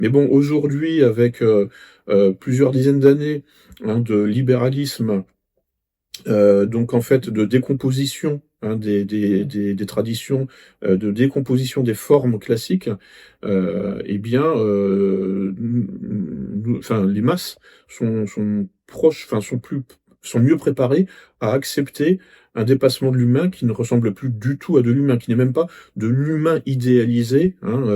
Mais bon, aujourd'hui, avec plusieurs dizaines d'années de libéralisme, donc en fait de décomposition des traditions, de décomposition des formes classiques, eh bien, enfin, les masses sont proches, enfin sont mieux préparées à accepter un dépassement de l'humain qui ne ressemble plus du tout à de l'humain, qui n'est même pas de l'humain idéalisé,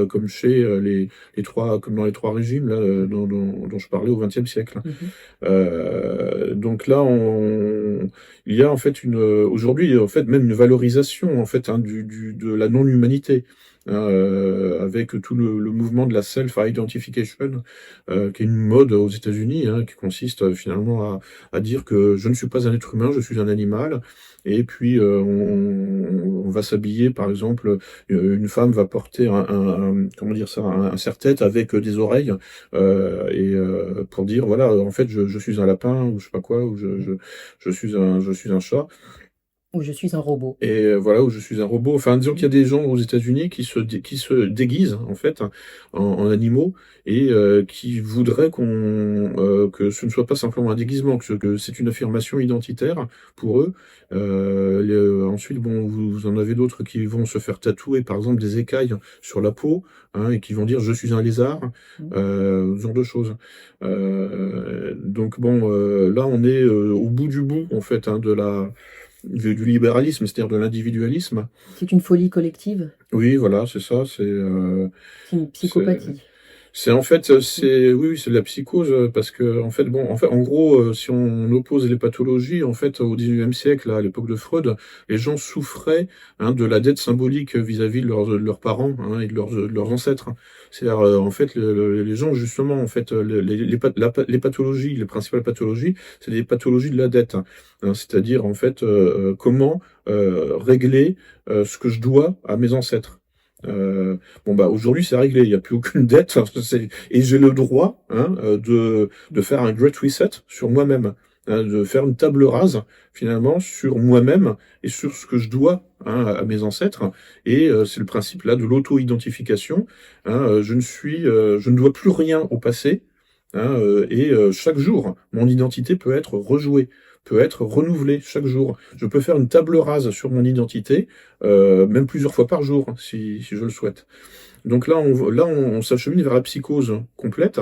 comme chez les trois, comme dans les trois régimes là, dont je parlais au XXe siècle. Mhm. Donc là, il y a en fait aujourd'hui en fait même une valorisation en fait de la non-humanité. Avec tout le mouvement de la self-identification, qui est une mode aux États-Unis, qui consiste finalement à dire que je ne suis pas un être humain, je suis un animal. Et puis on va s'habiller, par exemple, une femme va porter comment dire ça, un serre-tête avec des oreilles, pour dire voilà, en fait je suis un lapin ou je sais pas quoi, ou je suis un chat. Ou je suis un robot. Et voilà, où je suis un robot. Enfin, disons qu'il y a des gens aux États-Unis qui se déguisent en fait en animaux, et qui voudraient que ce ne soit pas simplement un déguisement, que c'est une affirmation identitaire pour eux. Ensuite, bon, vous en avez d'autres qui vont se faire tatouer, par exemple, des écailles sur la peau, et qui vont dire je suis un lézard, Mhm. ce genre de choses. Donc bon, là, on est au bout du bout en fait du libéralisme, c'est-à-dire de l'individualisme. C'est une folie collective, Oui, voilà, c'est ça. c'est une C'est, psychopathie. c'est en fait, Mhm. oui, c'est de la psychose, parce que en fait, bon, en gros, si on oppose les pathologies, en fait, au XIXe siècle, à l'époque de Freud, les gens souffraient de la dette symbolique vis-à-vis de leurs parents, et de leurs ancêtres. C'est-à-dire, en fait, les gens, justement, en fait, les pathologies, les principales pathologies, c'est des pathologies de la dette. C'est-à-dire, en fait, comment régler ce que je dois à mes ancêtres. Bon bah aujourd'hui c'est réglé, il n'y a plus aucune dette, et j'ai le droit de faire un great reset sur moi-même, de faire une table rase finalement sur moi-même et sur ce que je dois à mes ancêtres. Et c'est le principe là de l'auto-identification. Je ne dois plus rien au passé, et chaque jour mon identité peut être rejouée, peut être renouvelée chaque jour. Je peux faire une table rase sur mon identité, même plusieurs fois par jour, si je le souhaite. Donc là, on s'achemine vers la psychose complète.